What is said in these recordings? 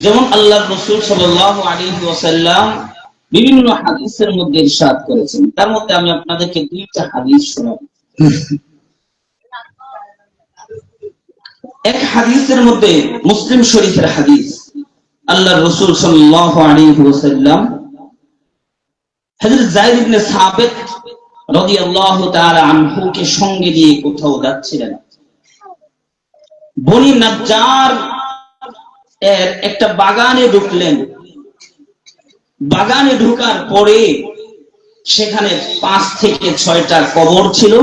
যেমন আল্লাহর রাসূল সাল্লাল্লাহু আলাইহি ওয়াসাল্লাম বিভিন্ন হাদিসের মধ্যে ইরশাদ করেছেন। তার মধ্যে আমি আপনাদেরকে দুইটা হাদিস শোনাবো। এক হাদিসের মধ্যে মুসলিম শরীফের হাদিস, আল্লাহর রাসূল সাল্লাল্লাহু আলাইহি ওয়াসাল্লাম হযরত যায়েদ ইবনে সাবিত রাদিয়াল্লাহু তাআলা আনহু কে সঙ্গে নিয়ে কোথাও যাচ্ছিলেন। বনি নাজ্জার এর একটা বাগানে ঢুকলেন। বাগানে ঢোকার পরে সেখানে 5 থেকে 6টা কবর ছিল।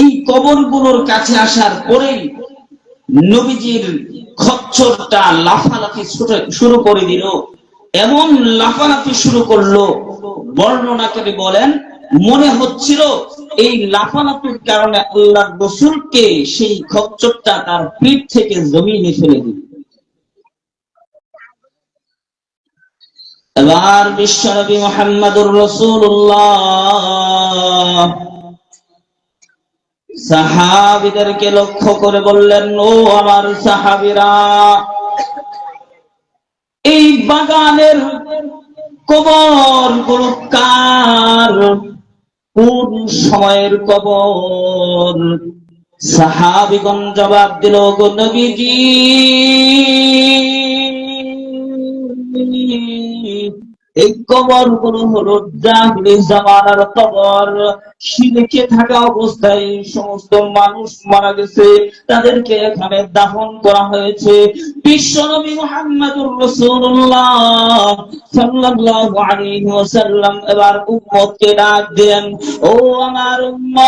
এই কবরগুলোর কাছে আসার পরেই নবীজির খচ্চরটা লাফালাফি শুরু করে দিল। এমন লাফালাফি শুরু করলো, বর্ণনাকারী বলেন মনে হচ্ছিল এই লাফালাফির কারণে আল্লাহর রাসূলকে সেই খচ্চরটা তার পিঠ থেকে জমিনে ফেলে দিল। এবার বিশ্বনবী মুহাম্মদুর রাসূলুল্লাহ সাহাবীদেরকে লক্ষ্য করে বললেন, ও আমার সাহাবীরা, এই বাগানের কবরগুলো কার? কোন সময়ের কবর? সাহাবীগণ জবাব দিল, গো নবীজি, এই কবর গুলো হলো জাহিলি জামানার কবর। শিরকে থাকা অবস্থায় সমস্ত মানুষ মারা গেছে, তাদেরকে এখানে দাফন করা হয়েছে। বিশ্বনবী মুহাম্মদুর রাসূলুল্লাহ সাল্লাল্লাহু আলাইহি ওয়াসাল্লাম এবার উম্মতকে ডাক দেন, ও আমার উম্মত,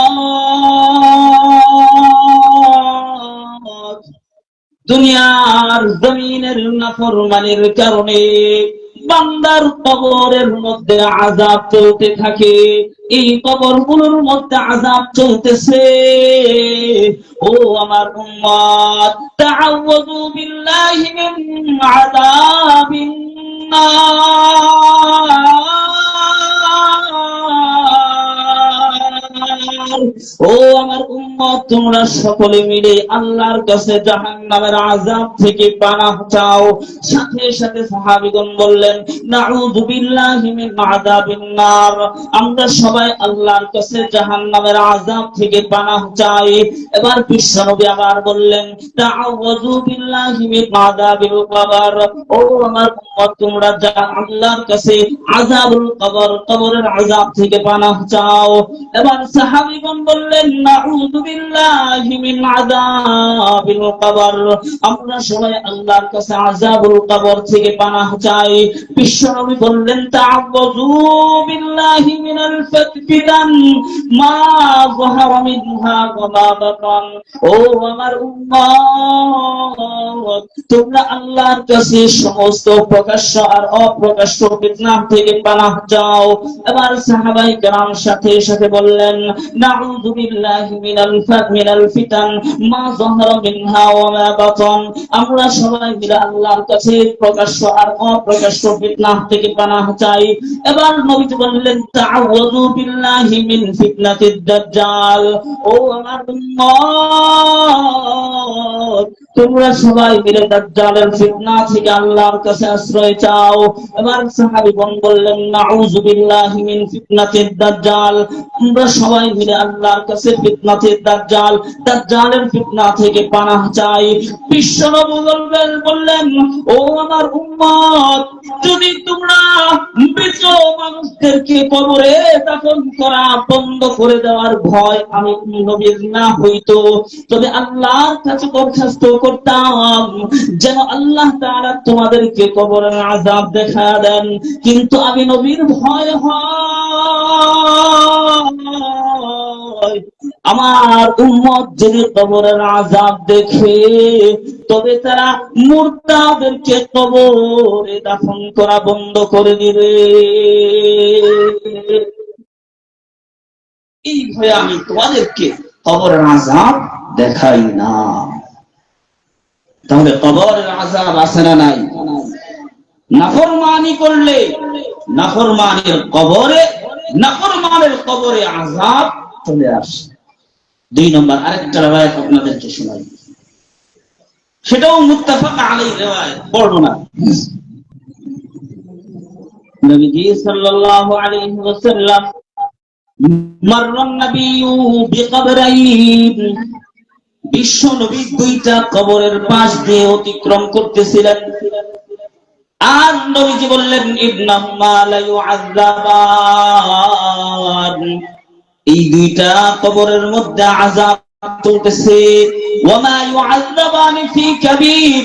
দুনিয়ার জমিনের নাফরমানির কারণে বান্দার কবরের মধ্যে আযাব চলতে থাকে। এই কবরগুলোর মধ্যে আযাব চলতেছে। ও আমার উম্মত, তাআউযু বিল্লাহি মিন আযাবিন নার। ও আমার উম্মত, তোমরা সকলে মিলে আল্লাহর কাছে জাহান্নামের আযাব থেকে পানাহ চাও। সাথে সাথে সাহাবীগণ বললেন, নাউযু বিল্লাহি মিন আযাবিন নার। আমরা সবাই আল্লাহর কাছে জাহান্নামের আযাব থেকে পানাহ চাই। এবার বিশ্বনবী আবার বললেন, তাআউযু বিল্লাহি মিন আযাবিল কবর। ও আমার উম্মত, তোমরা আল্লাহর কাছে আযাবুল কবর, কবরের আযাব থেকে পানাহ চাও। এবার সাহাবীগণ বললেন, নাউযু বিল্লাহি মিন আযাবিল কবর। আমরা সবাই আল্লাহর কাছে আযাবুল কবর থেকে পানাহ চাই। বিশ্বনবী বললেন, তাআউযু বিল্লাহি মিনাল ফিতান মা যাহারা মিনহা ওয়া মা বাতান। ও আমার উম্মত, তোমরা আল্লাহর কাছে সমস্ত প্রকাশ্য আর অপ্রকাশ্য ফিতনা থেকে পানাহ চাও। এবার সাহাবায়ে কেরাম সাথে সাথে বললেন, নাউযু বিল্লাহি মিনাল ফিতান মা যাহারা মিনহা ওয়া মা বাতান। আমরা সবাই মিলে আল্লাহর কাছে প্রকাশ্য আর অপ্রকাশ্য ফিতনা থেকে পানাহ চাই। এবার নবী বললেন, তাআউযু বিল্লাহি মিন ফিতনাতিদ দাজ্জাল। ও আমার উম্মত, তোমরা সবাই মিলে দাজ্জালের ফিতনা থেকে আল্লাহর কাছে আশ্রয় চাও। এবার সাহাবীগণ বললেন, নাউযু বিল্লাহি মিন ফিতনাতিদ দাজ্জাল। আমরা সবাই মিলে আল্লাহর কাছে ফিতনাতিদ দাজ্জাল, দাজ্জালের ফিতনা থেকে পানাহ চাই। বিশ্বনবী বললেন, ও আমার উম্মত, যদি তোমরা মৃত মানুষদেরকে কবরে দাফন করা বন্ধ করে দেওয়ার ভয় আমি নবীর না হইতো, তবে আল্লাহর কাছে দরখাস্ত করতাম যেন আল্লাহ তাআলা তোমাদেরকে কবরের আযাব দেখা দেন। কিন্তু আমি নবীর ভয় হয় আমার উম্মত যদি কবরের আযাব দেখে, তবে তারা মুর্তাদেরকে কবরে দাফন করা বন্ধ করে দিবে। এই ভয়ে আমি তোমাদেরকে কবরের আযাব দেখাই না। তাহলে কবরের আযাব আছে না নাই? নাফরমানি করলে নাফরমানের কবরে আযাব চলে আসে। 2 নম্বর আরেকটা রাওয়ায়াত আপনাদেরকে শোনাই। সেটাও মুত্তাফাক আলাইহি রিওয়ায়াত বর্ণনা। নবীজি সাল্লাল্লাহু আলাইহি ওয়াসাল্লাম মাররান নাবিয়্যু বিকবরাইন, বিশ্ব নবী দুইটা কবরের পাশ দিয়ে অতিক্রম করতেছিলেন। আর নবীজি বললেন ইন্নাহুমা লা ইউআযাবান, এই দুইটা কবরের মধ্যে আযাব চলতেছে। ওয়া মা ইউআযাবানি ফি কাবীর,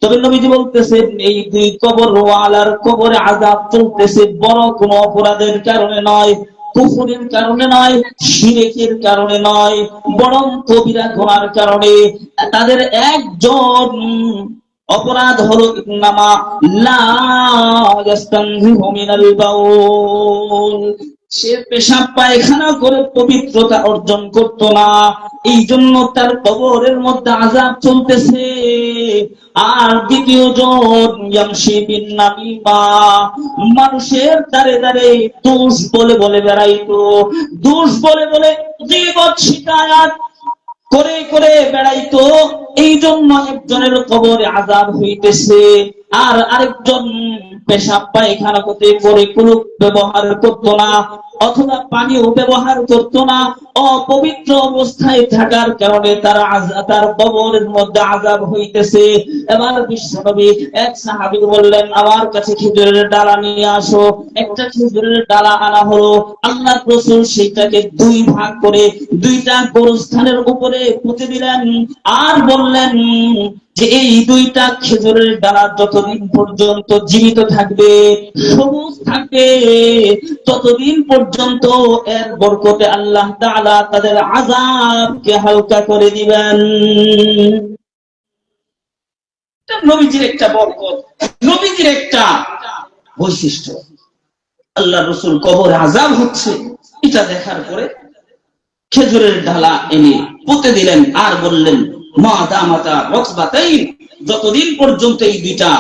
তবে নবীজি বলতেছেন এই দুই কবরওয়ালার কবরে আযাব চলতেছে বড় কোনো অপরাধের কারণে নয়, কুফরের কারণে নয়, শিরকের কারণে নয়, বরং কবিরা গুনার কারণে। তাদের একজন অপরাধ হলো ইন্নামা লা ইয়াস্তানজিহু মিনাল বাউল, সে পেশাব পায়খানা করে পবিত্রতা অর্জন করত না, এই জন্য তার কবরের মধ্যে আযাব চলতেছে। আর দ্বিতীয় জন ইয়ামশি বিন নামিমা, মানুষের দ্বারে দ্বারে দোষ বলে বলে বেড়াইতো, দোষ বলে বলে গীবত শিকায়াত করে করে বেড়াইতো, এই জন্য একজনের কবরে আযাব হইতেছে। আর আরেকজন পেশাব পায়খানা করতে করে কোনো ব্যবহার করতো না, অথবা পানিও ব্যবহার করতো না, অপবিত্র অবস্থায় থাকার কারণে তার কবরের মধ্যে আযাব হইতেছে। এবার বিশ্বনবী এক সাহাবীকে বললেন আমার কাছে খেজুরের ডালা নিয়ে আসো। একটা খেজুরের ডালা আনা হলো। আল্লাহর রাসূল সেটাকে দুই ভাগ করে দুইটা গোরস্থানের উপরে পুঁতে দিলেন, আর বললেন যে এই দুইটা খেজুরের ডালা যতদিন পর্যন্ত জীবিত থাকবে, সবুজ থাকবে, ততদিন পর্যন্ত এর বরকতে আল্লাহ তাআলা তাদের আযাবকে হালকা করে দিবেন। এটা নবীজির একটা বরকত, নবীজির একটা বৈশিষ্ট্য। আল্লাহ রাসূল কবরে আযাব হচ্ছে এটা দেখার পরে খেজুরের ডালা এনে পুঁতে দিলেন, আর বললেন মা দামাতা রতবাতাইন, যতদিন পর্যন্ত এই দুইটা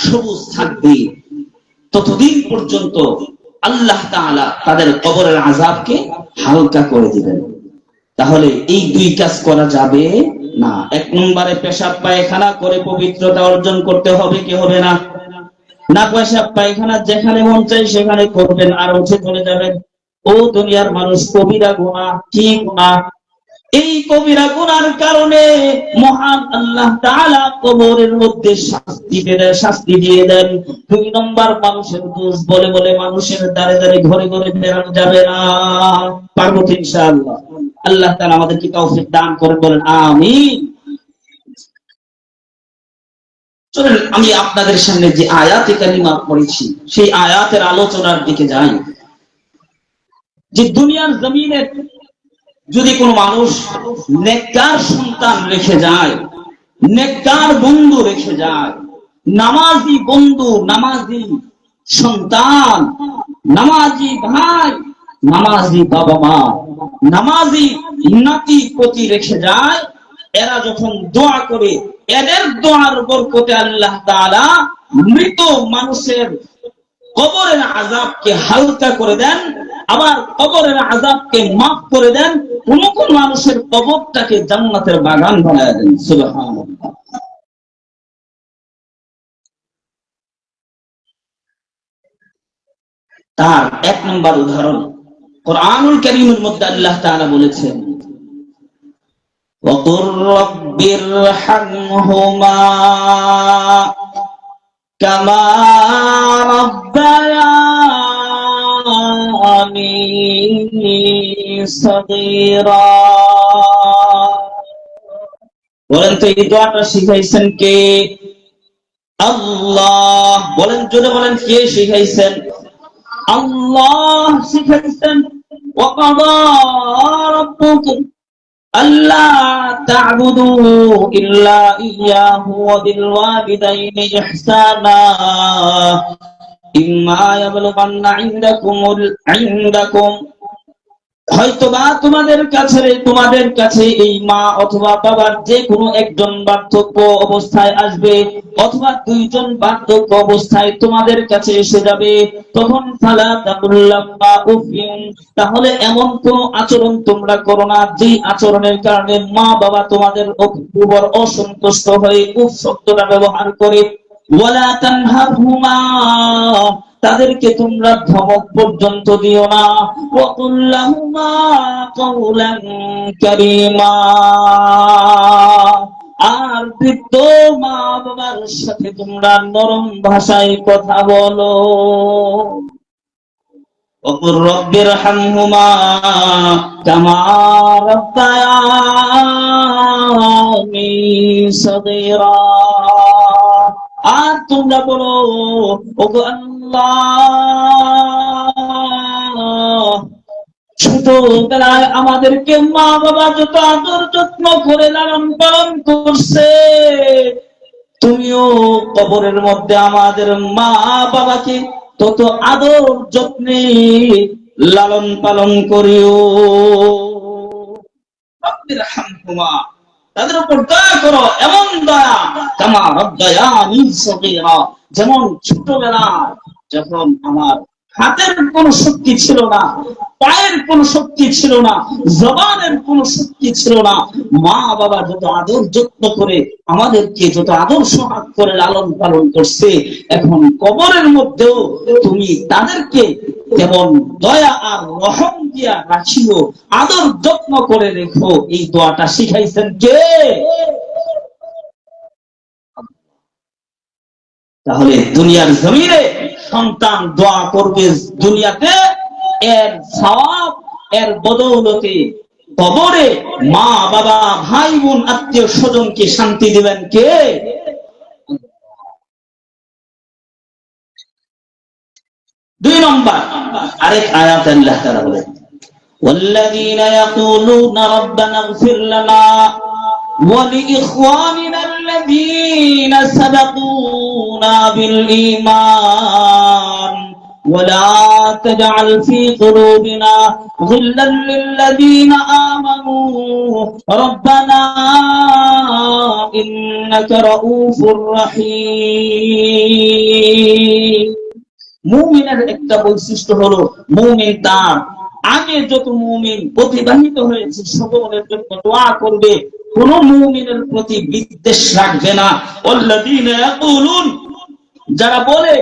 সবুজ থাকবে ততদিন পর্যন্ত আল্লাহ তাআলা তাদের কবরের আযাবকে হালকা করে দিবেন। তাহলে এই দুই কাজ করা যাবে না। এক নম্বরে পেশাব পায়খানা করে পবিত্রতা অর্জন করতে হবে, কি হবে না? না পেশাব পায়খানা যেখানে মন চাই সেখানে করবেন আর উঠে চলে যাবেন। ও দুনিয়ার মানুষ, কবিরা গুনাহ, কি গুনাহ? এই কবিরা গুনার কারণে মহান আল্লাহ তাআলা কবরের মধ্যে শাস্তি দিয়ে দেন। দুই নম্বর, মানুষের দোষ বলে বলে মানুষের দ্বারে দ্বারে ঘরে ঘরে বেড়ানো যাবে না। পারবো ইনশাআল্লাহ। আল্লাহ তাআলা আমাদেরকে তৌফিক দান করেন, বলেন আমিন। চলেন আমি আপনাদের সামনে যে আয়াতে কারিমা পড়েছি সেই আয়াতের আলোচনার দিকে যাই। যে দুনিয়ার জমিনে যদি কোনো মানুষ নেককার সন্তান রেখে যায়, নেককার বন্ধু রেখে যায়, নামাজি বন্ধু, নামাজি সন্তান, নামাজি ভাই, নামাজি বাবা মা, নামাজি নাতি পতি রেখে যায়, এরা যখন দোয়া করে এদের দোয়ার বরকতে আল্লাহ তাআলা মৃত মানুষের কবরের আযাবকে হালকা করে দেন, আবার কবরের আযাবকে মাফ করে দেন, কোন কোন মানুষের কবরটাকে জান্নাতের বাগান বানায় দেন। সুবহানাল্লাহ। তার এক নম্বর উদাহরণ কোরআনুল কারীমের মধ্যে আল্লাহ তাআলা বলেছেন ওয়াকুর রাব্বিরহামহুমা কামা রাব্বায়ানি সাগীরা। বলেন তো এই দোয়াটা শিখাইছেন কে? আল্লাহ। বলেন, জোরে বলেন, কে শিখাইছেন? আল্লাহ শিখাইছেন। ওয়াকাদা রাব্বুকুম আল্লা তা'বুদু ইল্লা ইয়্যাহু ওয়া বিল ওয়ালিদাইনি ইহসানা ইম্মা ইয়াবলুগান্না ইনদাকুম হয়তোবা তোমাদের কাছে এই মা অথবা বাবার যে কোনো একজন বার্ধক্য অবস্থায় আসবে, অথবা দুইজন বার্ধক্য অবস্থায় তোমাদের কাছে এসে যাবে। তখন ফালা তাকুল্লাহুমা উফিন, তাহলে এমন কোন আচরণ তোমরা করো না যে আচরণের কারণে মা বাবা তোমাদের উপর অসন্তুষ্ট হয়ে উফ শব্দটা ব্যবহার করে। ওয়ালা তানহারহুমা, তাদেরকে তোমরা ধমক পর্যন্ত দিও না। ওয়াকুল্লাহুমা কাওলান কারীমা, আর বৃদ্ধ মা বাবার সাথে তোমরা নরম ভাষায় কথা বলো। ওকুর রব্বির হামহুমা কামা রাব্বায়ানি সগীরা, আর তোমরা বলো ওগো আল্লাহ, ছোটবেলায় আমাদেরকে মা বাবা যত আদর যত্ন করে লালন পালন করছে, তুমিও কবরের মধ্যে আমাদের মা বাবাকে তত আদর যত্নে লালন পালন করিও। রব্বির হামহুমা, তাদের উপর দয়া করো, এমন দয়া কামা রাব্বায়ানি সগীরা, যেমন ছোটবেলায় যখন আমার হাতের কোন শক্তি ছিল না, পায়ের কোন শক্তি ছিল না, জবানের কোন শক্তি ছিল না, মা বাবা যত আদর যত্ন করে আমাদেরকে যত আদর সোহাগ করে লালন পালন করছে, এখন কবরের মধ্যেও তুমি তাদেরকে যেমন দয়া আর রহম দিয়া রাখিও, আদর যত্ন করে রেখো। এই দোয়াটা শিখাইছেন কে? তাহলে দুনিয়ার জমিনে সন্তান দোয়া করবে দুনিয়াতে, এর সওয়াব এর বদৌলতে কবরে মা বাবা ভাই বোন আত্মীয় স্বজনকে শান্তি দিবেন কে? দুই নম্বর আরেক আয়াত আল্লাহ তাআলা বলেন, والذين يقولون ربنا اغفر لنا ولإخواننا الذين سبقونا بالإيمان ولا تجعل في قلوبنا غلا للذين آمنوا ربنا إنك رؤوف رحيم। মুমিনের একটা বৈশিষ্ট্য হলো, মুমিন তার আগে যত মুমিন অতিবাহিত হয়েছে সকলের জন্য দোয়া করবে, কোন মুমিনের প্রতি বিদ্বেষ রাখবে না। আল্লাযীনা ইয়াকুলুন, যারা বলে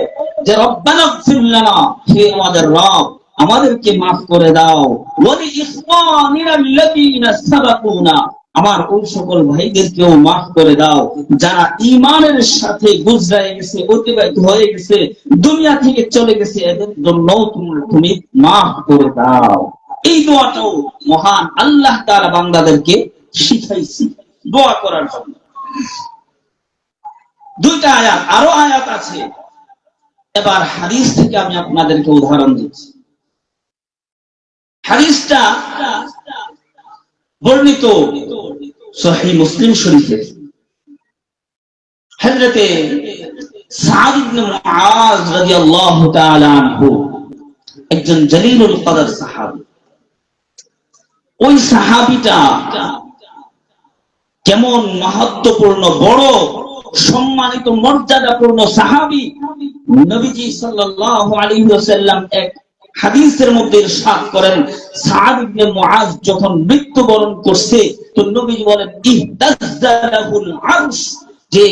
যে রব্বানা ইগফির লানা, হে আমাদের রব আমাদেরকে maaf করে দাও, ওয়া লিইখওয়ানিনা আল্লাযীনা সাবাকুনা, আমার ওই সকল ভাইদেরকেও মাফ করে দাও যারা ঈমানের সাথে গুজরায় গেছে, অতিবাহিত হয়ে গেছে, দুনিয়া থেকে চলে গেছে, এদের জন্য তুমি মাফ করে দাও। এই দোয়াটাও মহান আল্লাহ তাআলা বান্দাদেরকে শিখাইছে দোয়া করার জন্য। দুইটা আয়াত, আরো আয়াত আছে। এবার হাদিস থেকে আমি আপনাদেরকে উদাহরণ দিচ্ছি। হাদিসটা বর্ণিত সহিহ মুসলিম শরীফে, হযরতে সাদ ইবনে মুআজ রাদিয়াল্লাহু তাআলা আনহু একজন জলিলুল কদর সাহাবী। ওই সাহাবীটা কেমন মাহাত্ম্যপূর্ণ, বড় সম্মানিত মর্যাদাপূর্ণ সাহাবী। নবীজি সাল্লাল্লাহু আলাইহি ওয়াসাল্লাম এক হাদিসের মধ্যে ইরশাদ করেন, সাদ ইবনে মুআজ যখন মৃত্যুবরণ করছে তো নবীজি বলেন ইহতাজ্জালাহুল আরশ, যে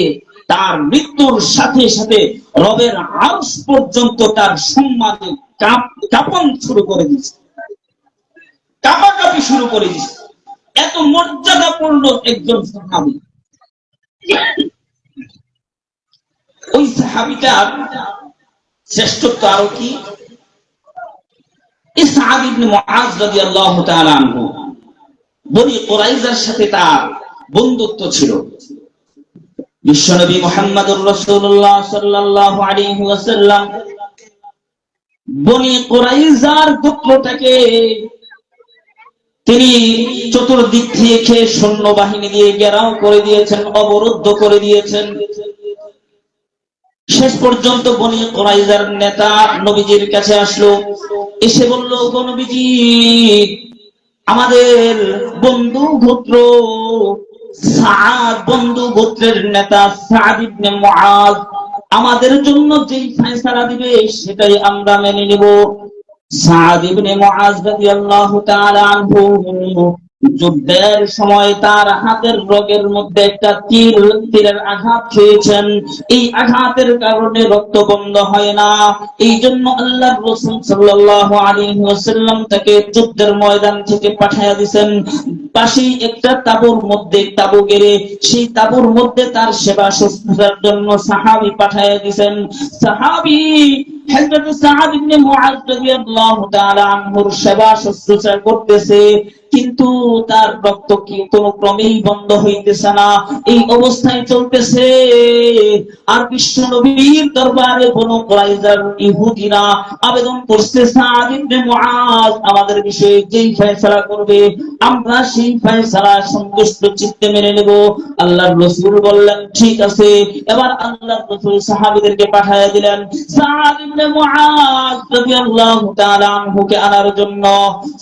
তার মৃত্যুর সাথে সাথে রবের আরশ পর্যন্ত তার সম্মানে কাঁপন শুরু করে দিয়েছে, কাঁপাকাঁপি শুরু করে দিয়েছে। এত মর্যাদাপূর্ণ একজন সাহাবী। ওই সাহাবীটার শ্রেষ্ঠত্ব আরো কি, সাদ ইবনে মুআজ রাদিয়াল্লাহু তাআলা আনহু বনি কুরাইজার সাথে তার বন্ধুত্ব ছিল। বিশ্বনবী মুহাম্মদুর রাসূলুল্লাহ সাল্লাল্লাহু আলাইহি ওয়াসাল্লাম বনি কুরাইজার গোত্রটাকে তিনি চতুর্দিক থেকে সৈন্যবাহিনী দিয়ে ঘেরাও করে দিয়েছেন, অবরুদ্ধ করে দিয়েছেন। শেষ পর্যন্ত বনি কুরাইজার নেতা নবীজির কাছে আসলো, এসে বলল, গো নবীজি, আমাদের বন্ধু গোত্র সাদ, বন্ধু গোত্রের নেতা সাদ ইবনে মুআজ আমাদের জন্য যেই ফয়সালা দিবে সেটাই আমরা মেনে নেব। সাদ ইবনে মুআজ রাদিয়াল্লাহু তাআলা আনহু যুদ্ধের সময় তার হাতের রগের মধ্যে একটা তীরের আঘাত খেয়েছেন। এই আঘাতের কারণে রক্ত বন্ধ হয় না। এই জন্য আল্লাহর রাসূল সাল্লাল্লাহু আলাইহি ওয়াসাল্লাম তাকে যুদ্ধের ময়দান থেকে পাঠিয়ে দিয়েছেন। পাশেই একটা তাঁবুর মধ্যে তাঁবু গেড়ে সেই তাঁবুর মধ্যে তার সেবা শুশ্রূষার জন্য সাহাবী পাঠিয়ে দিয়েছেন। সাহাবী হযরত সাদ ইবনে মুআজ রাদিয়াল্লাহু তাআলা আনহুর সেবা শুশ্রূষা করতেছে, কিন্তু তার রক্ত কি কোনো ক্রমেই বন্ধ হইতেছে না। এই অবস্থায় চলতেছে। আর বিশ্ব নবীর দরবারে বনু কুরাইজার ইহুদিরা আবেদন করছে, সাদ ইবনে মুআজ আমাদের বিষয়ে যেই ফয়সালা করবে আমরা সেই ফয়সালা সন্তুষ্ট চিত্তে মেনে নেব। আল্লাহর রাসূল বললেন ঠিক আছে। এবার আল্লাহর রাসূল সাহাবীদেরকে পাঠিয়ে দিলেন সাদ ইবনে মুআজ রাদিয়াল্লাহু তাআলা আনহুকে আনার জন্য।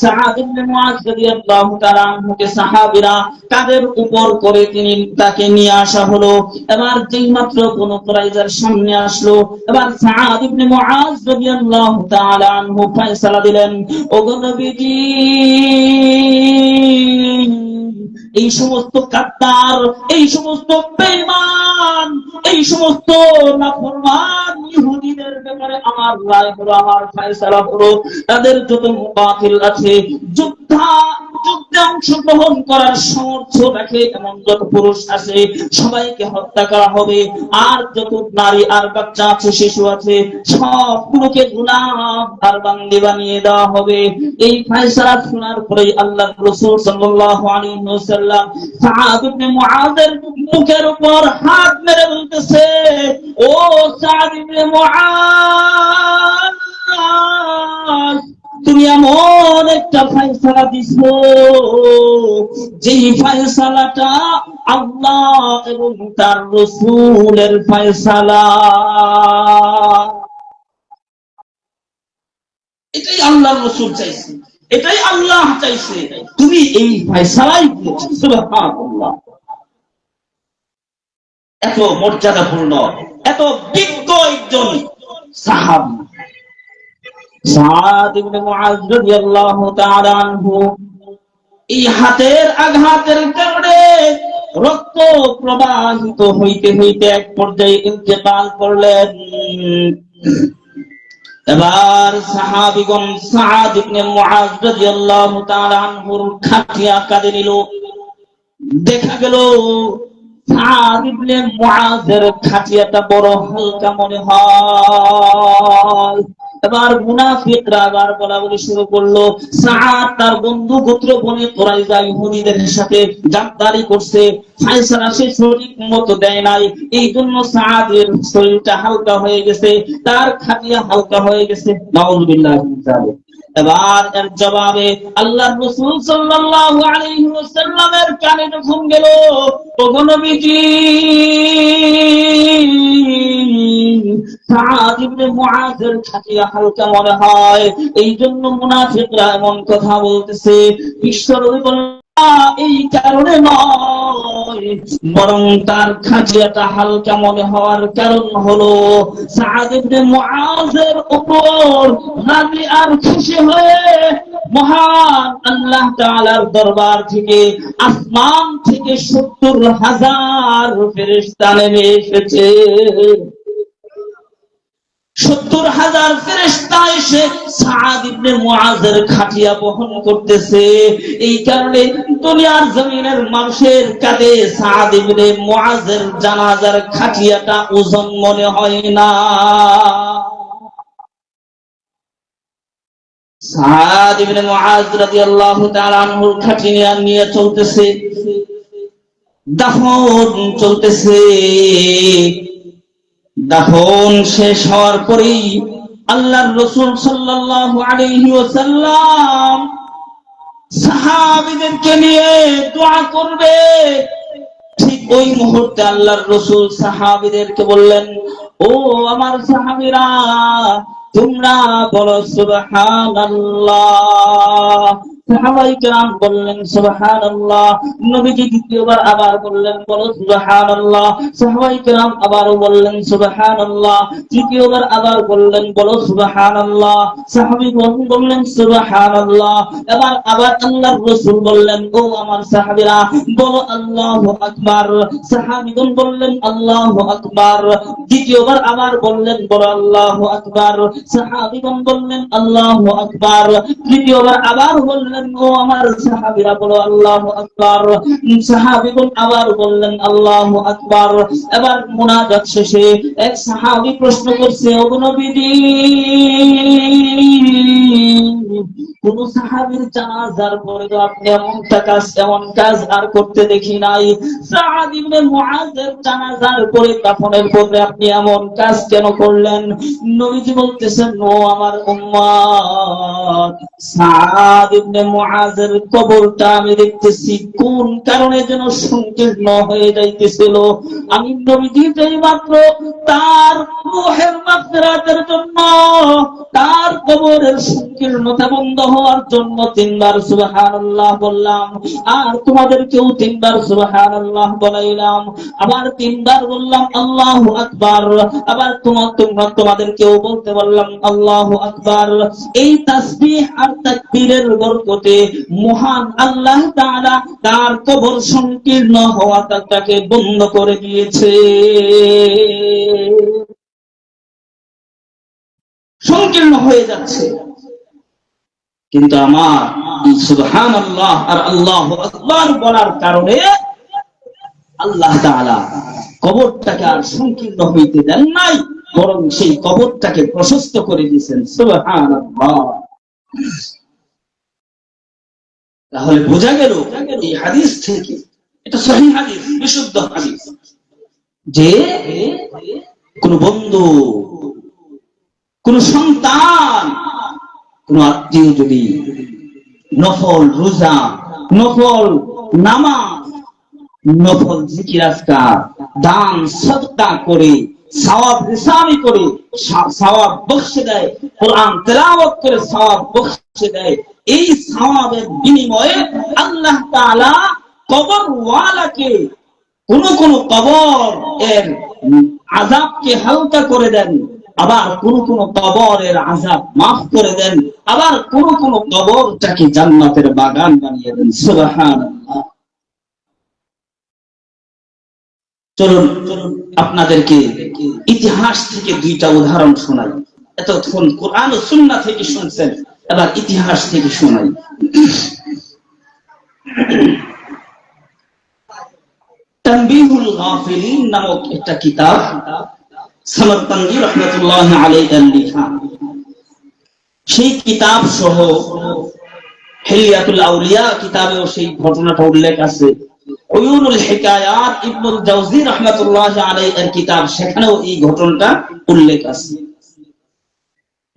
সাদ ইবনে মুআজ রাদিয়াল্লাহু তাআলা আনহুকে সাহাবীরা কাঁধের উপর করে তাকে নিয়ে আসা হলো। এবার যেই মাত্র কোন কুরাইজার সামনে আসলো, এবার সাদ ইবনে মুআজ রাদিয়াল্লাহু তাআলা আনহু ফয়সালা দিলেন, ওগো নবীজি এই সমস্ত কাত্তার, এই সমস্ত বেঈমান, এই সমস্ত নাফরমান ইহুদিদের ব্যাপারে আমার রায় হলো, আমার ফয়সালা হলো, তাদের যত মুকাতিল আছে, যুদ্ধে অংশগ্রহণ করার সামর্থ্য রাখে এমন যত পুরুষ আছে সবাইকে হত্যা করা হবে। আর যত নারী আর বাচ্চা আছে, শিশু আছে, সবগুলোকে গোলাম আর বান্দি বানিয়ে দেওয়া হবে। এই ফয়সালা শোনার পরেই আল্লাহর রাসূল সাল্লাল্লাহু আলাইহি ওয়াসাল্লাম সাদ ইবনে মুআজের মুখের উপর হাত মেরে বলতেছে, ও সাদ ইবনে মুআজ, তুমি এমন একটা ফয়সালা দিছো যেই ফয়সালাটা আল্লাহ এবং তার রাসূলের ফয়সালা। এটাই আল্লাহর রাসূল চাইছে, এটাই আল্লাহ চাইছে, তুমি এই ফয়সালাই দিয়েছো। সুবহানাল্লাহ। এত মর্যাদাপূর্ণ, এত বিজ্ঞ একজন সাহাবী সাদ ইবনে মুআজ রাদিয়াল্লাহু তাআলা আনহু এই হাতের আঘাতের কারণে রক্ত প্রবাহিত হইতে হইতে এক পর্যায়ে ইন্তেকাল করলেন। এবার সাহাবীগণ সাদ ইবনে মুআজ রাদিয়াল্লাহু তাআলা আনহুর খাটিয়া কাঁধে নিল। দেখা গেল সাদ ইবনে মুআজের খাটিয়াটা বড় হালকা মনে হয়। এবার মুনাফিকরা আবার বলাবলি শুরু করলো, সাদ তার বন্ধু গোত্র বনে কুরাইজা ইহুদিদের সাথে জামদারি করছে, ফয়সালা সে সঠিক মতো দেয় নাই, এই জন্য সাদের শরীরটা হালকা হয়ে গেছে, তার খাটিয়া হালকা হয়ে গেছে। নাউযুবিল্লাহি মিন যালিক। এবার এর জবাবে আল্লাহর রাসূল সাল্লাল্লাহু আলাইহি ওয়াসাল্লামের কানে যখন গেল, ওগো নবীজি সাদ ইবনে মুআজের খাটিয়া হালকা মনে হয়, এই জন্য মুনাফিকরা এমন কথা বলতেছে। বিশ্বনবী বললেন এই কারণে নয়, বরং তার খাটিয়াটা হালকা মনে হওয়ার কারণ হলো সাদ ইবনে মুআজের উপর রাজি আর খুশি হয়ে মহান আল্লাহ তাআলার দরবার থেকে, আসমান থেকে ৭০,০০০ ফেরেশতা নেমে এসেছে। ৭০,০০০ ফেরেশতা এসে সাদ ইবনে মুআজের খাটিয়া বহন করতেছে। এই কারণে দুনিয়ার জমিনের মানুষের কাঁধে সাদ ইবনে মুআজের জানাজার খাটিয়াটা ওজন মনে হয় না। সাদ ইবনে মুআজ রাদিয়াল্লাহু তাআলা আনহুর খাটিয়া নিয়ে চলতেছে, দাফন চলতেছে। দাফন শেষ হওয়ার পরেই আল্লাহর রাসূল সাল্লাল্লাহু আলাইহি ওয়াসাল্লাম সাহাবীদেরকে নিয়ে দোয়া করবে। ঠিক ওই মুহূর্তে আল্লাহর রাসূল সাহাবীদেরকে বললেন, ও আমার সাহাবীরা, তোমরা বলো সুবহানাল্লাহ, সাহাবায়ে কেরাম বললেন সুবহানাল্লাহ। নবীজি দ্বিতীয়বার আবার বললেন বলো সুবহানাল্লাহ। সাহাবায়ে কেরাম আবারও বললেন সুবহানাল্লাহ। তৃতীয়বার আবার বললেন বলো সুবহানাল্লাহ। সাহাবীগণ বললেন সুবহানাল্লাহ। এবার আবার আল্লাহর রাসূল বললেন ও আমার সাহাবীরা বলো আল্লাহু আকবার। সাহাবীগণ বললেন আল্লাহু আকবার। দ্বিতীয়বার আবার বললেন বলো আল্লাহু আকবার। সাহাবীগণ বললেন আল্লাহু আকবার। তৃতীয়বার আবার বললেন ও আমার সাহাবীরা বলো আল্লাহু আকবার। সাহাবীগণ আবার বললেন আল্লাহু আকবার। এবার মুনাজাত শেষে এক সাহাবী প্রশ্ন করছে ও নবীজি কোন সাহাবীর জানাজার পরে তো আপনি এমন কাজ আর করতে দেখি নাই। সাদ ইবনে মুআযের জানাজার পরে কাফনের পরে আপনি এমন কাজ কেন করলেন? নবীজি বলতেছেন ও আমার উম্মত সাদ ইবনে মুআযের কবরটা আমি দেখতেছি কোন কারণে যেন সংকীর্ণ হয়ে যাইতেছিল। আমি নবীজি যেই মাত্র তার রূহের মাগফিরাতের জন্য তার কবরের সংকীর্ণতা বন্ধ হওয়ার জন্য 3 বার সুবহানাল্লাহ বললাম, আর তোমাদেরকেও 3 বার সুবহানাল্লাহ বলাইলাম, আবার 3 বার বললাম আল্লাহু আকবার, আবার তোমাদেরকেও বলতে বললাম আল্লাহু আকবার। এই তাসবিহ আর তাকবীরের বরকতে মহান আল্লাহ তাআলা তার কবর সংকীর্ণ হওয়াটাকে বন্ধ করে দিয়েছে। সংকীর্ণ হয়ে যাচ্ছে, কিন্তু আমার সুবহানাল্লাহ আর আল্লাহু আকবার বলার কারণে আল্লাহ তাআলা কবরটাকে আর সংকীর্ণ হইতে দেন নাই, বরং সেই কবরটাকে প্রশস্ত করে দিয়েছেন। সুবহানাল্লাহ। তাহলে বোঝা গেল এই হাদিস থেকে, এটা সহিহ হাদিস, বিশুদ্ধ হাদিস, যে কোন বন্ধু, কোন সন্তান, কোন আত্মীয় যদি নফল রোজা, নফল নামাজ, নফল জিকির আজকার, দান সদকা করে, সওয়াব রিসানি করে সওয়াব বখশে দেয়, কোরআন তেলাওয়াত করে সওয়াব বখশে দেয়, এই সওয়াবের বিনিময়ে আল্লাহ তাআলা কবরওয়ালাকে কোন কোন কবর এর আযাবকে হালকা করে দেন, আবার কোন কোন কবরের আযাব মাফ করে দেন, আবার কোন কোন কবরটাকে জান্নাতের বাগান বানিয়ে দেন। সুবহানাল্লাহ। চলুন আপনাদেরকে ইতিহাস থেকে 2টা উদাহরণ শোনাই। এতক্ষণ কোরআন ও সুন্নাহ থেকে শুনছেন, এবার ইতিহাস থেকে শোনাই। তানবীহুল গাফিলিন নামক একটা কিতাব সামারকান্দি রাহমাতুল্লাহি আলাইহির লেখা। সেই কিতাব সহ হিলিয়াতুল আউলিয়া কিতাবেও সেই ঘটনাটা উল্লেখ আছে। উয়ুনুল হিকায়াত ইবনুল জাওজি রাহমাতুল্লাহি আলাইহির কিতাব, সেখানেও এই ঘটনাটা উল্লেখ আছে।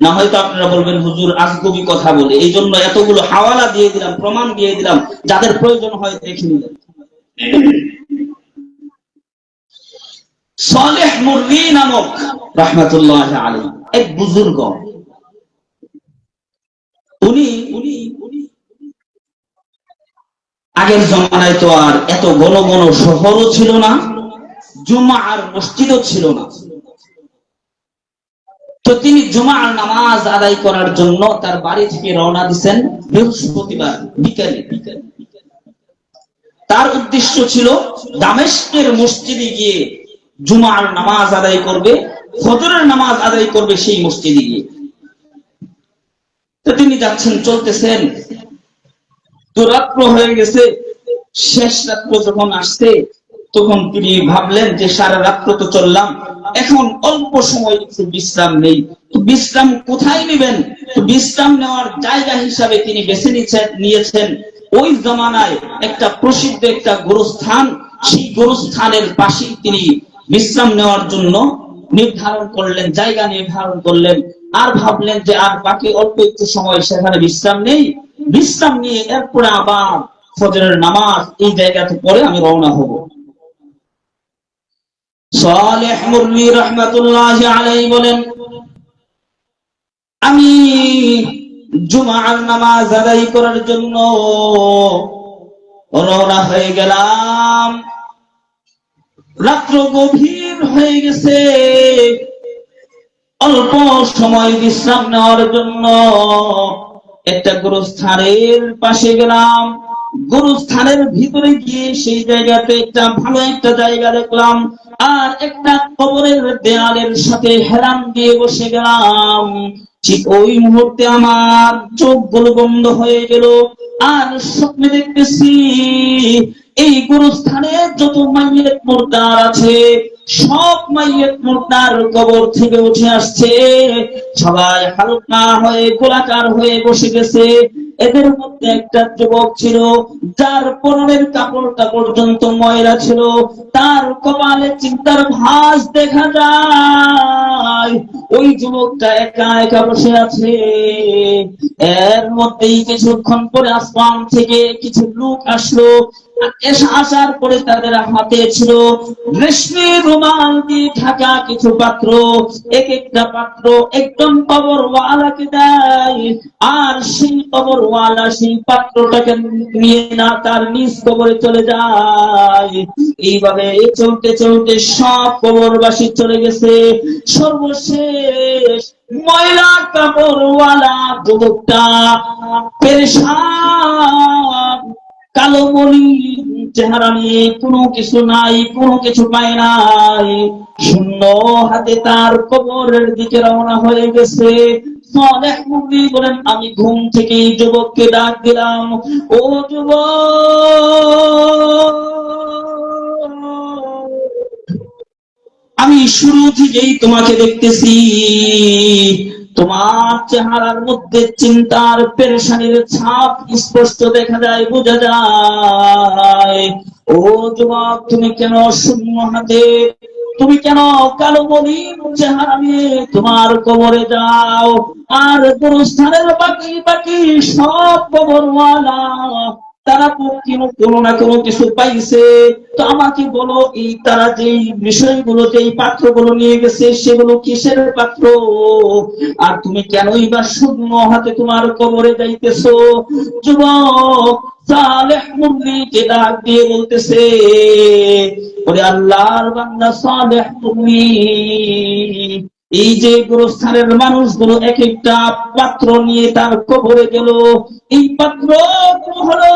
না হয়তো আপনারা বলবেন হুজুর আজগুবি কথা বলে, এই জন্য এতগুলো হাওয়ালা দিয়ে দিলাম, প্রমাণ দিয়ে দিলাম, যাদের প্রয়োজন হয় দেখে নিলেন। সালেহ মুররি নামক রাহমাতুল্লাহি আলাইহি এক বুজুর্গ, উনি আগের জমানায় তো আর এত ঘন ঘন শহরও ছিল না, জুমার মসজিদও ছিল না, তো তিনি জুমার নামাজ আদায় করার জন্য তার বাড়ি থেকে রওনা দিয়েছেন বৃহস্পতিবার বিকেলে। তার উদ্দেশ্য ছিল দামেস্কের মসজিদে গিয়ে জুমার নামাজ আদায় করবে, ফজরের নামাজ আদায় করবে সেই মসজিদে গিয়ে। তো তিনি যাচ্ছেন, চলতেছেন, তো রাত্র হয়ে গেছে। শেষ রাত্র যখন আসছে, তখন তিনি ভাবলেন যে সারা রাত্র তো চললাম, এখন অল্প সময় একটু বিশ্রাম নেই। তো বিশ্রাম কোথায় নেবেন? তো বিশ্রাম নেওয়ার জায়গা হিসাবে তিনি বেছে নিয়েছেন ওই জমানায় একটা প্রসিদ্ধ একটা গোরস্থান, সেই গোরস্থানের পাশেই তিনি বিশ্রাম নেওয়ার জন্য নির্ধারণ করলেন, জায়গা নির্ধারণ করলেন। আর ভাবলেন যে আর বাকি অল্প একটু সময় সেখানে বিশ্রাম নেই, বিশ্রাম নিয়ে এরপরে আবার ফজরের নামাজ এই জায়গাতে পরে আমি রওনা হব। সালেহ মুররি রাহমাতুল্লাহি আলাইহি বলেন, আমি জুমার নামাজ আদায় করার জন্য রওনা হয়ে গেলাম। রাত্র গভীর হয়ে গেছে, অল্প সময় বিশ্রাম নেওয়ার জন্য একটা গোরস্থানের পাশে গেলাম। গোরস্থানের ভিতরে গিয়ে সেই জায়গাতে একটা ভালো একটা জায়গা দেখলাম, আর একটা কবরের দেয়ালের সাথে হেলান দিয়ে বসে গেলাম। ঠিক ওই মুহূর্তে আমার চোখগুলো বন্ধ হয়ে গেল, আর স্বপ্নে দেখতেছি এই গোরস্থানে যত মাইয়েত মুর্দার আছে সব মাইয়েত মুর্দার কবর থেকে উঠে আসছে। সবাই হালকা হয়ে গোলাকার হয়ে বসে গেছে। এদের মধ্যে একটা যুবক ছিল যার পরনের কাপড়টা পর্যন্ত ময়লা ছিল, তার কপালে চিন্তার ভাঁজ দেখা যায়। ওই যুবকটা একা একা বসে আছে। এর মধ্যেই কিছুক্ষণ পরে আসমান থেকে কিছু লোক আসলো। আসার পরে তাদের হাতে ছিল রেশমি রুমাল দিয়ে ঢাকা কিছু পাত্র। এক একটা পাত্র একদম কবরওয়ালাকে দেয়, আর সেই কবরওয়ালা সেই পাত্রটাকে নিয়ে না তার নিজ কবরে চলে যায়। এইভাবে চলতে চলতে সব কবরবাসী চলে গেছে। সর্বশেষ ময়লা কাপড়ওয়ালা যুবকটা পেরেশান, কালো বলি চেহারা নিয়ে, কোনো কিছু নাই, কোনো কিছু পায় নাই, শূন্য হাতে তার কবরের দিকে রওনা হয়ে গেছে। সালেহ মুগনি বলেন, আমি ঘুম থেকে যুবককে ডাক দিলাম, ও যুবক, আমি শুরু থেকেই তোমাকে দেখতেছি, তোমার চেহারার মধ্যে চিন্তার পেরেশানির ছাপ স্পষ্ট দেখা যায়, বোঝা যায়। ও যুবক, তুমি কেন শূন্য হাতে, তুমি কেন কালো মলিন চেহারা নিয়ে তোমার কবরে যাও? আর গোরস্থানের বাকি বাকি সব কবরওয়ালা তারা কোনো না কোনো কিছু পাইছে, তো আমাকে বলো, এই তারা যে বিষয়গুলো যে পাত্রগুলো নিয়ে গেছে সেগুলো কিসের পাত্র? আর তুমি কেনই বা শূন্য হাতে তোমার কবরে যাইতেছো? যুবক সালেহ মুগনিকে ডাক দিয়ে বলতেছে, ওরে আল্লাহর বান্দা সালেহ মুগনি, এই যে গোরস্থানের মানুষগুলো এক একটা পাত্র নিয়ে তার কবরে গেল, এই পাত্র হলো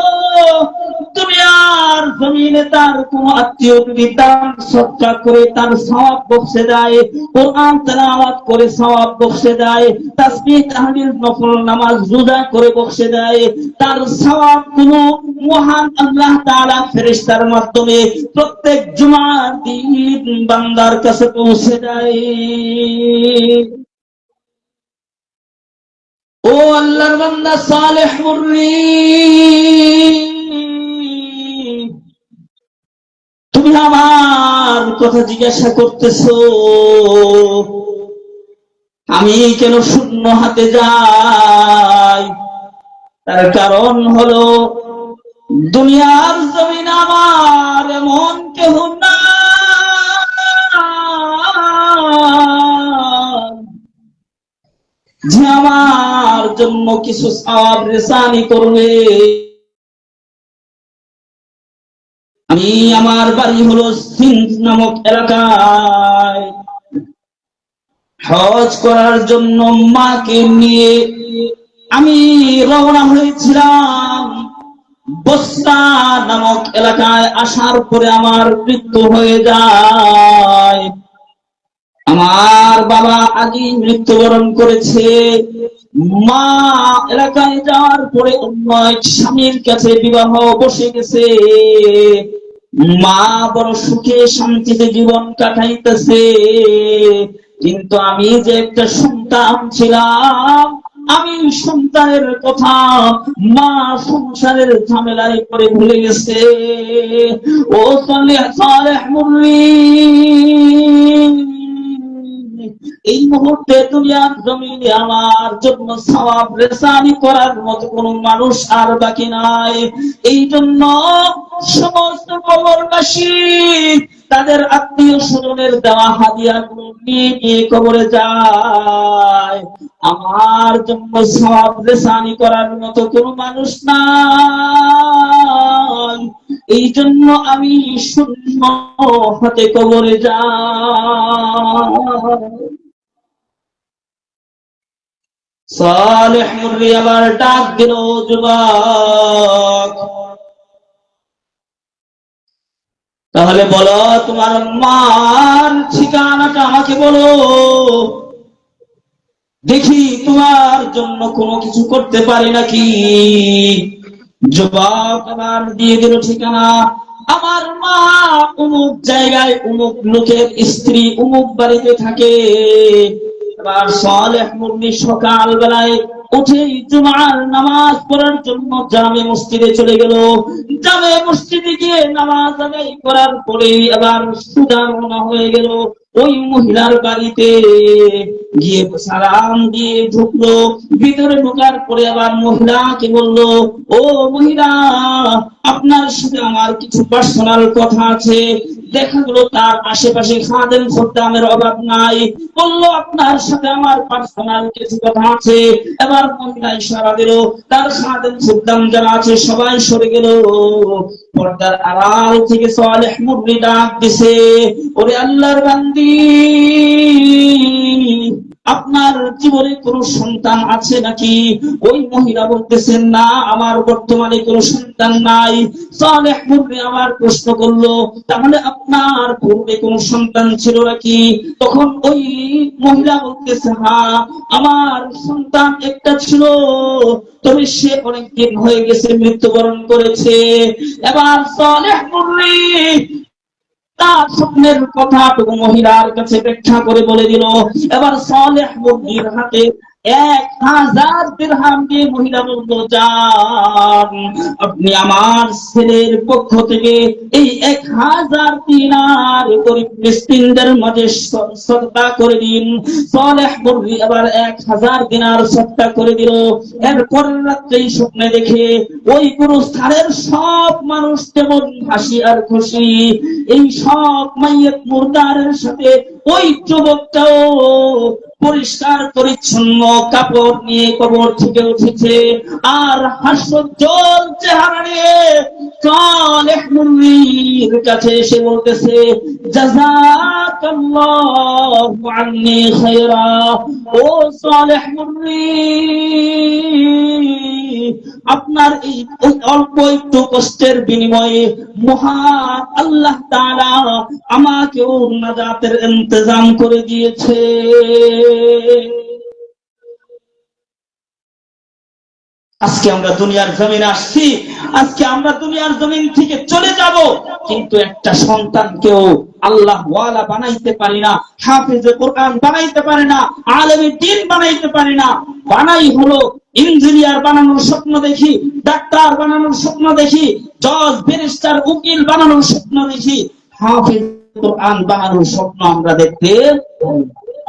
দুনিয়ার জমিনে তার কোন আত্মীয় যদি দান সৎকার করে তার সওয়াব বখশে দেয়, কোরআন তেলাওয়াত করে সওয়াব বখশে দেয়, তাসবিহ তাহলিল নফল নামাজ রোজা করে বখশে দেয়, তার সওয়াব গুলো মহান আল্লাহ তাআলা ফেরেশতার মাধ্যমে প্রত্যেক জুমার দিন বান্দার কাছে পৌঁছে দেয়। ও আল্লাহর বান্দা সালেহ মুররি, তুমি আমার কথা জিজ্ঞাসা করতেছো আমি কেন শূন্য হাতে যাই? তার কারণ হলো দুনিয়ার জমিন আমার এমন কেহ না যে আমার জন্য কিছু সওয়াব রেসানি করবে। আমি, আমার বাড়ি হলো সিন্ধ নামক এলাকায়। হজ করার জন্য মাকে নিয়ে আমি রওনা হয়েছিলাম। বসরা নামক এলাকায় আসার পরে আমার মৃত্যু হয়ে যায়। আমার বাবা আগেই মৃত্যুবরণ করেছে। মা এলাকায় যাওয়ার পরে অন্য এক স্বামীর কাছে বিবাহ বসে গেছে। মা বড় সুখে শান্তিতে জীবন কাটাইতেছে, কিন্তু আমি যে একটা সন্তান ছিলাম, আমি সন্তানের কথা মা সংসারের ঝামেলায় পড়ে ভুলে গেছে। ও সালেহ মুররি, এই মুহূর্তে দুনিয়ার জমিনে আমার জন্য সওয়াব রেসানি করার মতো কোন মানুষ আর বাকি নাই। এই জন্য সমস্ত কবরবাসী তাদের আত্মীয় স্বজনের দেওয়া হাদিয়াগুলো নিয়ে নিয়ে কবরে যায়। আমার জন্য সওয়াব রেসানি করার মতো কোনো মানুষ নাই, এই জন্য আমি শূন্য হাতে কবরে যাই। সালেহ মুররি আবার ডাক দিল, যুবক তাহলে বলো তোমার মার ঠিকানাটা আমাকে বলো, দেখি তোমার জন্য কোনো কিছু করতে পারি নাকি। যুবক আবার দিয়ে দিল ঠিকানা, আমার মা অমুক জায়গায় অমুক লোকের স্ত্রী অমুক বাড়িতে থাকে। এবার সালেহ মুররি সকাল বেলায় উঠে জুমার নামাজ পড়ার জন্য জামে মসজিদে চলে গেল। জামে মসজিদে গিয়ে নামাজ আদায় করার পরে আবার সোজা রওনা হয়ে গেল ওই মহিলার বাড়িতে। গিয়ে সালাম দিয়ে ঢুকলো, ভিতরে ঢোকার পরে আবার মহিলাকে বলল, ও মহিলা, আপনার সাথে আমার কিছু পার্সোনাল কথা আছে। দেখা গেল তার আশেপাশে খাদেম খদ্দামের অভাব নাই, বললো আপনার সাথে আমার পার্সোনাল কিছু কথা আছে। এবার মহিলা ইশারা দিল, তার খাদেম খদ্দাম যারা আছে সবাই সরে গেল। পর্দার আড়াল থেকে সালেহ মুররি ডাক দিছে, ওরে আল্লাহর বান্দি, আপনার জীবনে কোনো সন্তান আছে নাকি? ওই মহিলা বলতেছেন, না, আমার বর্তমানে কোনো সন্তান নাই। সালেহ মুররি আবার প্রশ্ন করলো, তাহলে আপনার পূর্বে কোনো সন্তান ছিল নাকি? তখন ওই মহিলা বলতেছে, হ্যাঁ, আমার সন্তান একটা ছিল, তবে সে অনেকদিন হয়ে গেছে, মৃত্যুবরণ করেছে। এবার সালেহ মুররি তার স্বপ্নের কথাটুকু মহিলার কাছে ব্যাখ্যা করে বলে দিল। এবার সালেহ মুররির হাতে 1000 দিরহাম দিয়ে মহিলা বলল, যান, আপনি আমার ছেলের পক্ষ থেকে এই 1000 দিনার গরিব মিসকিনদের মাঝে সদকা করে দিন। সালেহ মুররি আবার 1000 দিনার সদকা করে দিল। এরপর রাত্রেই স্বপ্নে দেখে ওই গুরুস্থানের সব মানুষ যেমন হাসি আর খুশি, এই সব মাইয়াত মুরদারের সাথে ওই যুবকটাও পরিষ্কার পরিচ্ছন্ন কাপড় নিয়ে কবর থেকে উঠেছে, আর হাস্যোজ্জ্বল চেহারা নিয়ে সালেহ মুররির কাছে এসে বলতেছে, জাযাকাল্লাহু আন্নী খায়রা। ও সালেহ মুররি, আপনার এই অল্প একটু কষ্টের বিনিময়ে মহান আল্লাহ তাআলা আমাকেও নাজাতের ইন্তজাম করে দিয়েছে। আজকে আমরা দুনিয়ার জমিনে আসছি, আজকে আমরা দুনিয়ার জমিন থেকে চলে যাব, কিন্তু একটা সন্তানকেও আল্লাহ ওয়ালা বানাইতে পারি না, হাফেজে কোরআন বানাইতে পারি না, আলেমে দ্বীন বানাইতে পারি না। বানাই হলো ইঞ্জিনিয়ার বানানোর স্বপ্ন দেখি, ডাক্তার বানানোর স্বপ্ন দেখি, জজ ব্যারিস্টার উকিল বানানোর স্বপ্ন দেখি, হাফেজ কোরআন বানানোর স্বপ্ন আমরা দেখতে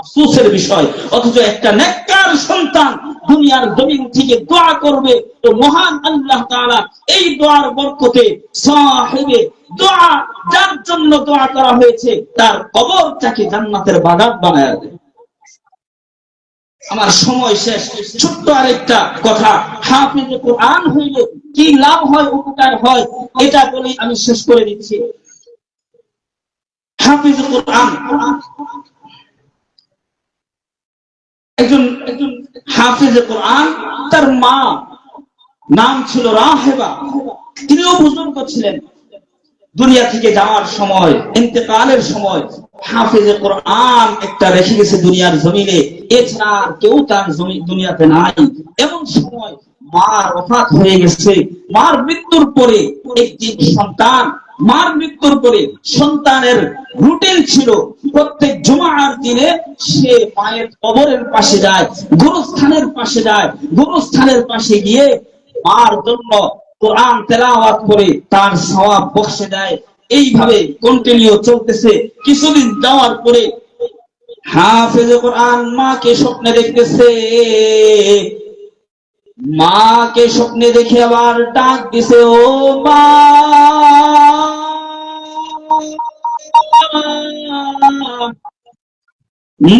আফসোসের বিষয়। অথচ একটা নেককার সন্তান দুনিয়ার জমিন থেকে দোয়া করবে, তো মহান আল্লাহ তাআলা এই দোয়ার বরকতে সাহিবে দোয়া, যার জন্য দোয়া করা হয়েছে, তার কবরটাকে জান্নাতের বাগান বানায় দেবে। আমার সময় শেষ, ছোট্ট আরেকটা কথা, হাফেজে কোরআন হইলে কি লাভ হয়, উপকার হয়, এটা বলেই আমি শেষ করে দিচ্ছি। হাফেজে কোরআন, একজন হাফেজে কোরআন, তার মা নাম ছিল রাহেবা, তিনিও বুজুর্গ ছিলেন। দুনিয়া থেকে যাওয়ার সময়, ইন্তেকালের সময় হাফেজে কোরআন একটা রেখে গেছে দুনিয়ার জমিনে, এছাড়া কেউ তার দুনিয়াতে নাই। এমন সময় মার ওফাত হয়ে গেছে। মার মৃত্যুর পরে একটি সন্তান, মার মৃত্যুর পরে সন্তানের রুটিন ছিল প্রত্যেক জুমার দিনে সে মায়ের কবরের পাশে যায়, গুরুস্থানের পাশে যায়, গুরুস্থানের পাশে গিয়ে মার জন্য কোরআন তেলাওয়াত করে তার সওয়াব বখশে দেয়। এইভাবে কন্টিনিউ চলতেছে। কিছুদিন যাওয়ার পরে হাফেজে কোরআন মাকে স্বপ্নে দেখতেছে, মাকে স্বপ্নে দেখে আবার ডাক দিছে, ও মা,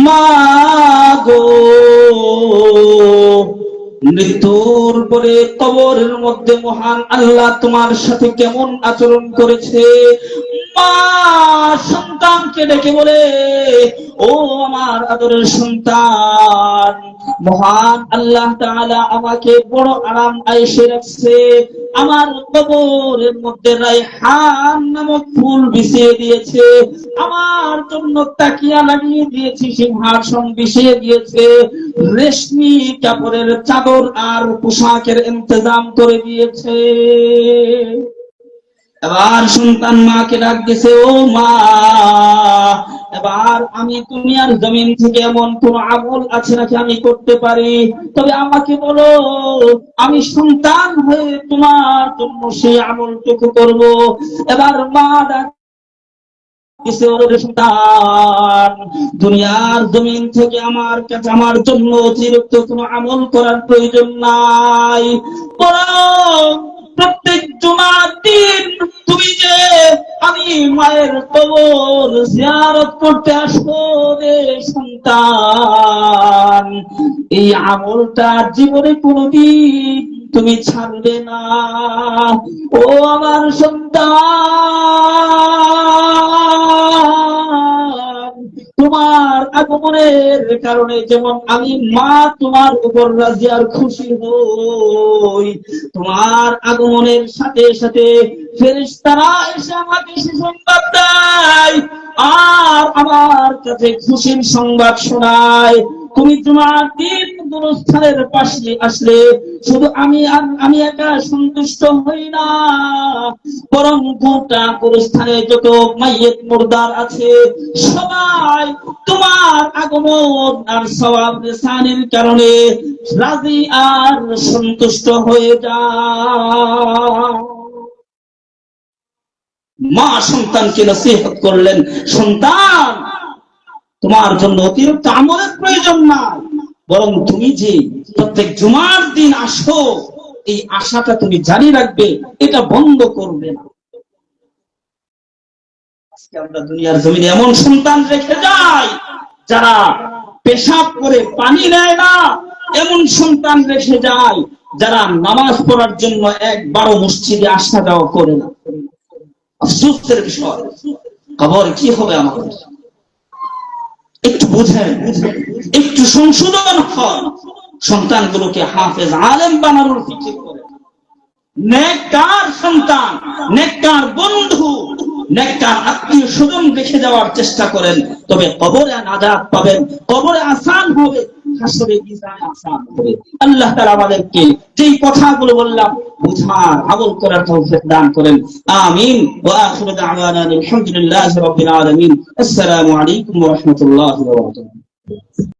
মা গো, মৃত্যুর পরে কবরের মধ্যে মহান আল্লাহ তোমার সাথে কেমন আচরণ করেছে। মা সন্তানকে ডেকে বলে, ও আমার আদরের সন্তান, মহান আল্লাহ তাআলা আমাকে বড় আরাম আয়েশে রাখছে। আমার কবরের মধ্যে রায়হান নামক ফুল বিছিয়ে দিয়েছে, আমার জন্য তাকিয়া লাগিয়ে দিয়েছে, সিংহাসন বিছিয়ে দিয়েছে, রেশমি কাপড়ের চাদর আর পোশাকের ইন্তজাম করে দিয়েছে। এবার সন্তান মাকে ডাক দিছে, ও মা, এবার আমি দুনিয়ার জমিন থেকে এমন কোন আমল আছে নাকি আমি করতে পারি, তবে আমাকে বলো, আমি সন্তান হয়ে তোমার জন্য সেই আমলটুকু করব। এবার মা ডাক সন্তান, দুনিয়ার জমিন থেকে আমার কাছে আমার জন্য অতিরিক্ত কোনো আমল করার প্রয়োজন নাই, বরং প্রত্যেক জুমার দিন তুমি যে আমি মায়ের কবর জিয়ারত করতে আসো রে সন্তান, এই আমলটা জীবনে কোনোদিন তুমি ছাড়বে না। ও আমার সন্তান, তোমার আগমনের কারণে যেমন আমি মা তোমার উপর রাজি আর খুশি হই, তোমার আগমনের সাথে সাথে ফেরেশতারা এসে আমাকে সে সংবাদ দেয় আর আমার কাছে খুশির সংবাদ শোনায়। তুমি তোমার দিন গুরুস্থানের পাশে আসলে শুধু আমি একা সন্তুষ্ট হই না, বরং গোটা গুরুস্থানে যত মাইয়েত মুর্দার আছে সবাই তোমার আগমন আর সওয়াব রিসানির কারণে রাজি আর সন্তুষ্ট হয়ে যায়। মা সন্তানকে নসিহত করলেন, সন্তান, তোমার জন্য অতিরিক্ত আমলের প্রয়োজন নাই, বরং তুমি যে প্রত্যেক জুমার দিন আসো এই আশাটা তুমি জারি রাখবে, এটা বন্ধ করবে না। আজকে আমরা দুনিয়ার জমিনে এমন সন্তান রেখে যাই যারা পেশাব করে পানি নেয় না, এমন সন্তান রেখে যায় যারা নামাজ পড়ার জন্য একবারও মসজিদে আসা যাওয়া করে না। আফসোসের বিষয়, কবর কি হবে আমাদের? একটু বুঝেন, একটু সংশোধন হয়, সন্তানগুলোকে হাফেজ আলেম বানানোর ফিকির করে, নেককার সন্তান, নেককার বন্ধু, নেককার আত্মীয় স্বজন রেখে যাওয়ার চেষ্টা করেন, তবে কবরে নাজাত পাবেন, কবরে আসান হবে, হাসরে মিজানে আসান হবে। আল্লাহ তাআলা আমাদেরকে যেই কথাগুলো বললাম বুঝার আমল করার তৌফিক দান করেন, আমিন। ওয়া আখিরু দাওয়ানা আলহামদুলিল্লাহি রাব্বিল আলামিন। আসসালামু আলাইকুম ওয়া রাহমাতুল্লাহি ওয়া বারাকাতুহু।